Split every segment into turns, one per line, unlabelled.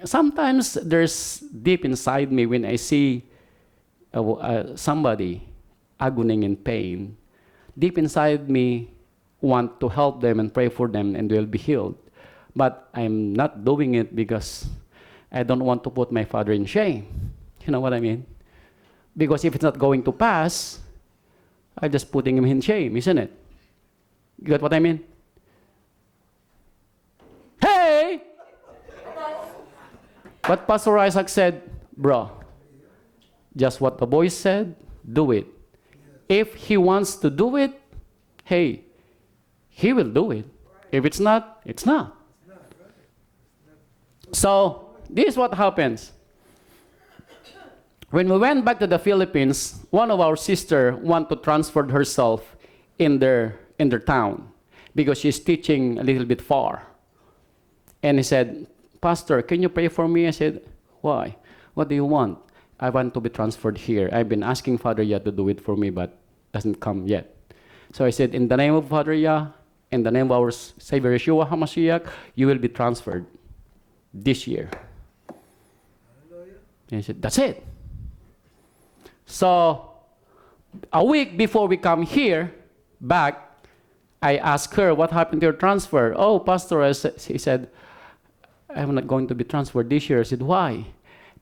sometimes there's deep inside me when I see somebody agoning in pain, deep inside me want to help them and pray for them and they'll be healed. But I'm not doing it because I don't want to put my father in shame. You know what I mean? Because if it's not going to pass, I'm just putting him in shame, isn't it? You got what I mean? Hey! But Pastor Isaac said, bro, just what the boy said, do it. If he wants to do it, hey, he will do it. If it's not, it's not. So, this is what happens. When we went back to the Philippines, one of our sisters wanted to transfer herself in their town because she's teaching a little bit far. And he said, Pastor, can you pray for me? I said, why? What do you want? I want to be transferred here. I've been asking Father Yah to do it for me, but doesn't come yet. So I said, in the name of Father Yah, in the name of our Savior Yeshua HaMashiach, you will be transferred this year. And he said, that's it. So a week before we come here, back, I asked her, what happened to your transfer? Oh, Pastor, he said, I'm not going to be transferred this year. I said, why?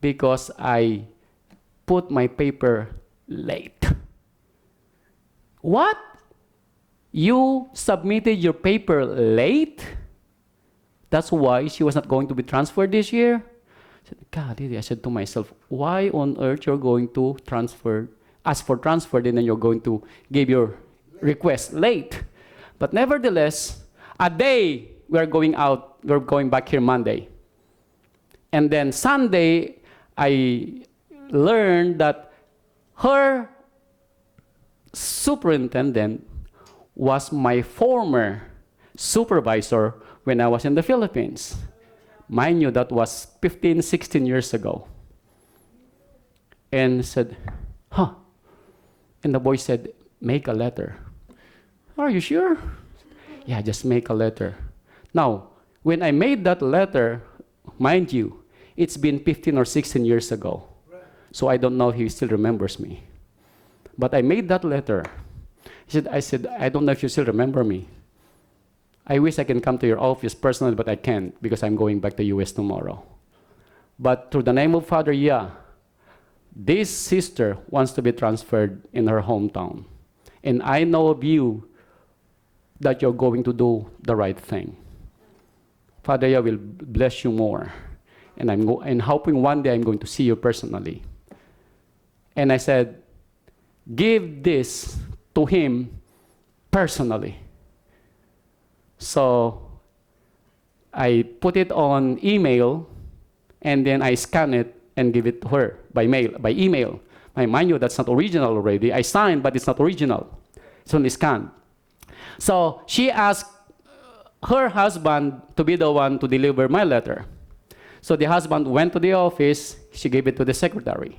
Because I put my paper late. What? You submitted your paper late? That's why she was not going to be transferred this year? I said, God, I said to myself, why on earth you're going to ask for transfer, and then you're going to give your request late? But nevertheless, a day we're going back here Monday. And then Sunday, I learned that her superintendent was my former supervisor when I was in the Philippines. Mind you, that was 15, 16 years ago. And said, huh. And the boy said, make a letter. Are you sure? Yeah, just make a letter. Now, when I made that letter, mind you, it's been 15 or 16 years ago. So I don't know if he still remembers me. But I made that letter. I said, I don't know if you still remember me. I wish I can come to your office personally, but I can't because I'm going back to U.S. tomorrow. But through the name of Father Yah, this sister wants to be transferred in her hometown. And I know of you that you're going to do the right thing. Father Yah will bless you more. And I'm hoping one day I'm going to see you personally. And I said, give this to him personally. So I put it on email, and then I scan it and give it to her by email. I mind you, that's not original already. I signed, but it's not original. It's only scanned. So she asked her husband to be the one to deliver my letter. So the husband went to the office. She gave it to the secretary.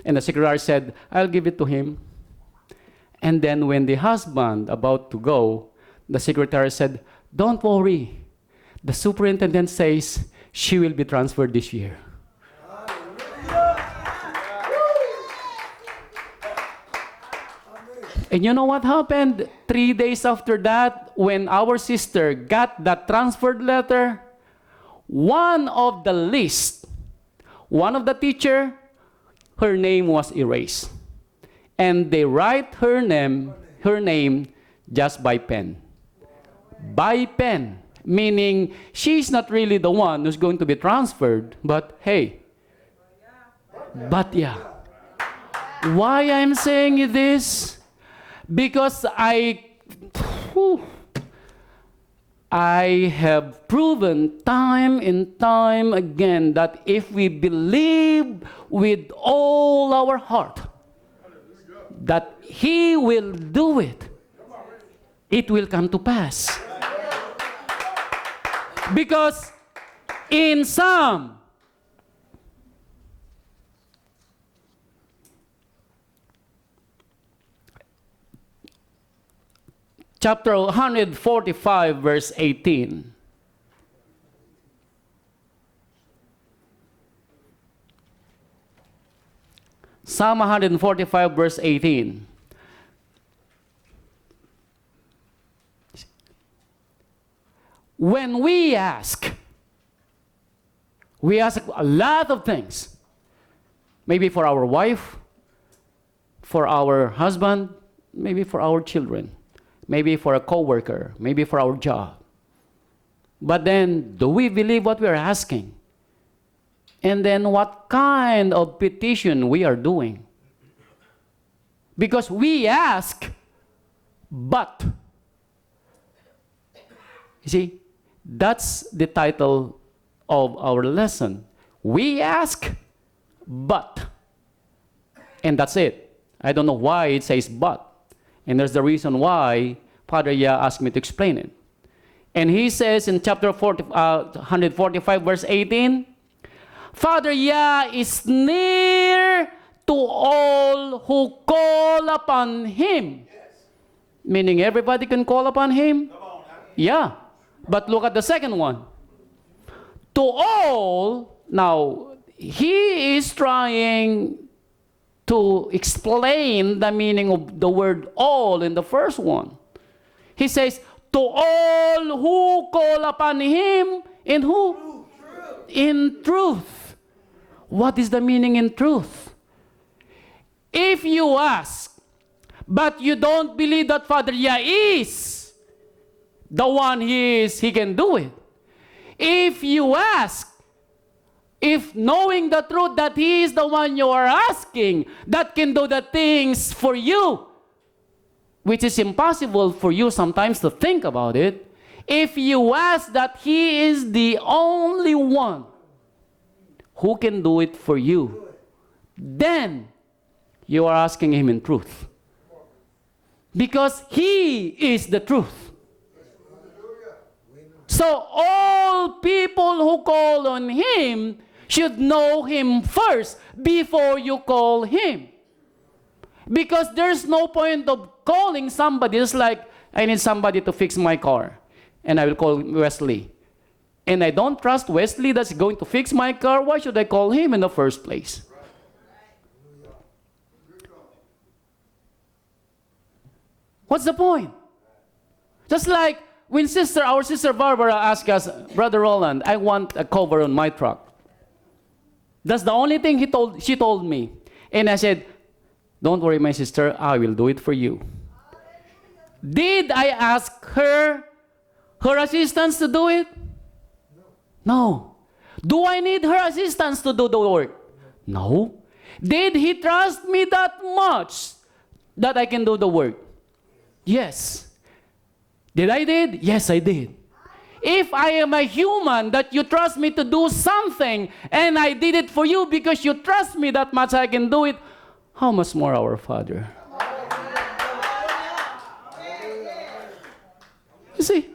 And the secretary said, I'll give it to him. And then when the husband about to go, the secretary said, don't worry. The superintendent says she will be transferred this year. And you know what happened? 3 days after that, when our sister got that transferred letter, one of the teacher, her name was erased. And they write her name just by pen. By pen, meaning she's not really the one who's going to be transferred, but hey, but yeah. Why I'm saying this? Because I have proven time and time again that if we believe with all our heart that He will do it, it will come to pass. Because in Psalm chapter 145, verse 18. Psalm 145 verse 18. When we ask a lot of things. Maybe for our wife, for our husband, maybe for our children, maybe for a coworker, maybe for our job. But then, do we believe what we are asking? And then what kind of petition we are doing? Because we ask, but. You see, that's the title of our lesson. We ask, but. And that's it. I don't know why it says but. And there's the reason why Father Yah asked me to explain it. And he says in chapter 145 verse 18, Father Yah is near to all who call upon him. Yes. Meaning everybody can call upon him? Yeah. But look at the second one. To all, now, he is trying to explain the meaning of the word all in the first one. He says, to all who call upon him, in who? Truth. In truth. What is the meaning in truth? If you ask, but you don't believe that Father Yah is the one he is, he can do it. If you ask, if knowing the truth that he is the one you are asking that can do the things for you, which is impossible for you sometimes to think about it, if you ask that he is the only one who can do it for you, then you are asking him in truth. Because he is the truth. So all people who call on him should know him first before you call him. Because there's no point of calling somebody. It's like, I need somebody to fix my car. And I will call Wesley. And I don't trust Wesley that's going to fix my car. Why should I call him in the first place? What's the point? Just like when our sister Barbara asked us, Brother Roland, I want a cover on my truck. That's the only thing she told me. And I said, don't worry, my sister, I will do it for you. Did I ask her assistance to do it? No. Do I need her assistance to do the work? No. Did he trust me that much that I can do the work? Yes. Did I did? Yes, I did. If I am a human that you trust me to do something and I did it for you because you trust me that much I can do it, how much more our Father? You see?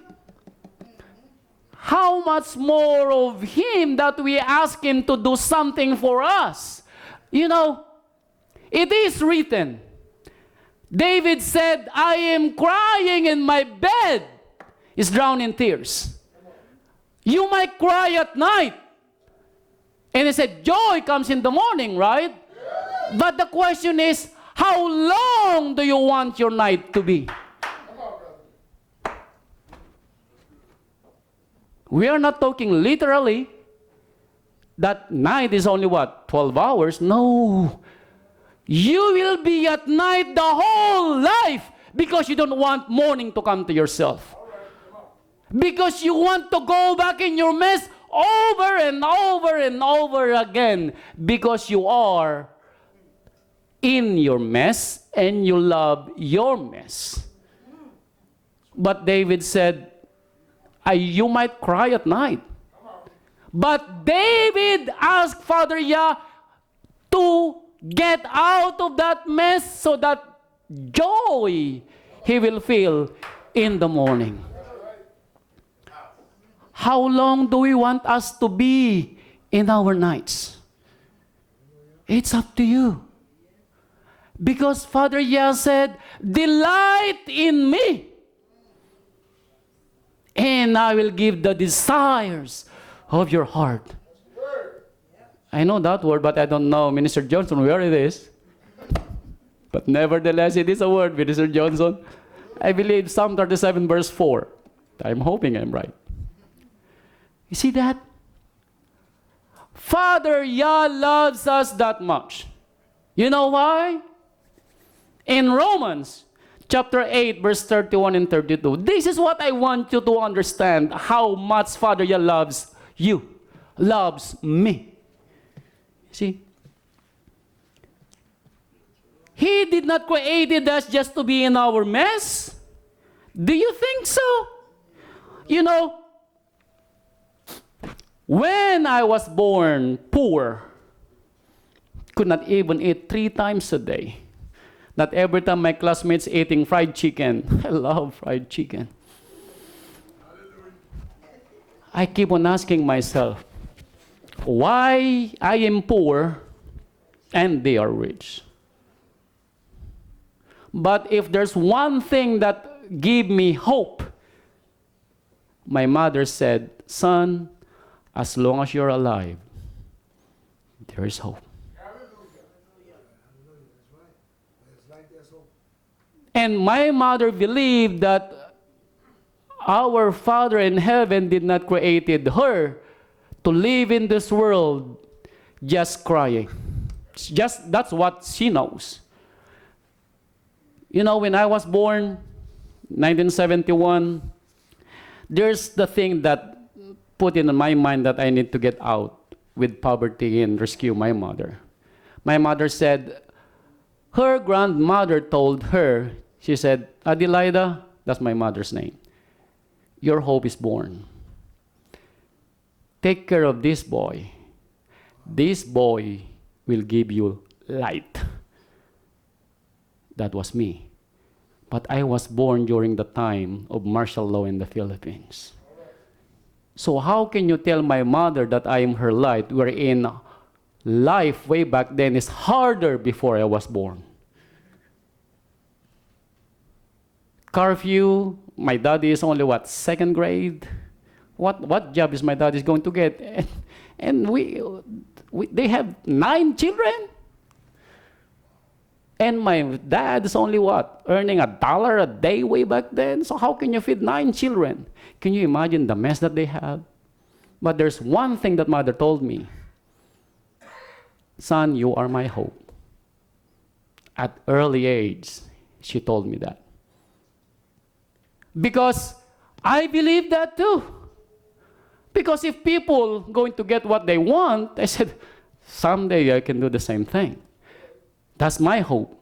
How much more of him that we ask him to do something for us? You know, it is written. David said, I am crying in my bed. He's drowned in tears. You might cry at night. And he said, joy comes in the morning, right? But the question is, how long do you want your night to be? We are not talking literally that night is only what, 12 hours? No. You will be at night the whole life because you don't want morning to come to yourself. Because you want to go back in your mess over and over and over again because you are in your mess and you love your mess. But David said, you might cry at night. But David asked Father Yah to get out of that mess so that joy he will feel in the morning. How long do we want us to be in our nights? It's up to you. Because Father Yah said, delight in me, and I will give the desires of your heart. I know that word, but I don't know, Minister Johnson, where it is. But nevertheless, it is a word, Minister Johnson. I believe Psalm 37 verse 4. I'm hoping I'm right. You see that? Father Yah loves us that much. You know why? In Romans chapter 8, verse 31 and 32, this is what I want you to understand, how much Father Yah loves you, loves me. See? He did not create us just to be in our mess. Do you think so? You know, when I was born poor, could not even eat 3 times a day. Not every time my classmates eating fried chicken. I love fried chicken. I keep on asking myself, why I am poor and they are rich? But if there's one thing that give me hope, my mother said, son, as long as you're alive, there is hope. And my mother believed that our Father in heaven did not create her to live in this world just crying. That's what she knows. You know, when I was born, 1971, there's the thing that put in my mind that I need to get out with poverty and rescue my mother. My mother said, her grandmother told her, she said, Adelaida, that's my mother's name, your hope is born. Take care of this boy. This boy will give you light. That was me. But I was born during the time of martial law in the Philippines. So how can you tell my mother that I am her light, wherein life way back then is harder before I was born? Curfew, my daddy is only what, 2nd grade? What job is my daddy going to get? And they have 9 children? And my dad is only what? Earning $1 a day way back then? So how can you feed 9 children? Can you imagine the mess that they have? But there's one thing that mother told me. Son, you are my hope. At early age, she told me that. Because I believe that too. Because if people going to get what they want, I said, someday I can do the same thing. That's my hope.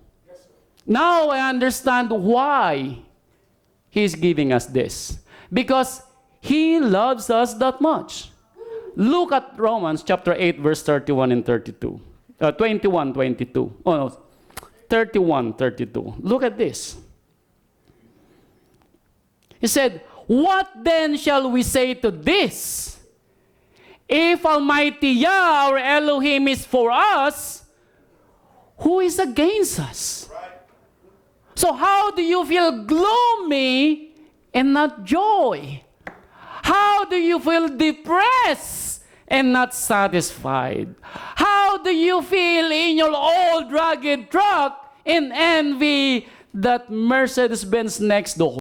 Now I understand why He's giving us this. Because He loves us that much. Look at Romans chapter 8, verse 31 and 32. 21, 22. Oh, no, 31, 32. Look at this. He said, what then shall we say to this? If Almighty Yah, our Elohim, is for us, who is against us? Right. So how do you feel gloomy and not joy? How do you feel depressed and not satisfied? How do you feel in your old rugged truck and envy that Mercedes-Benz next door?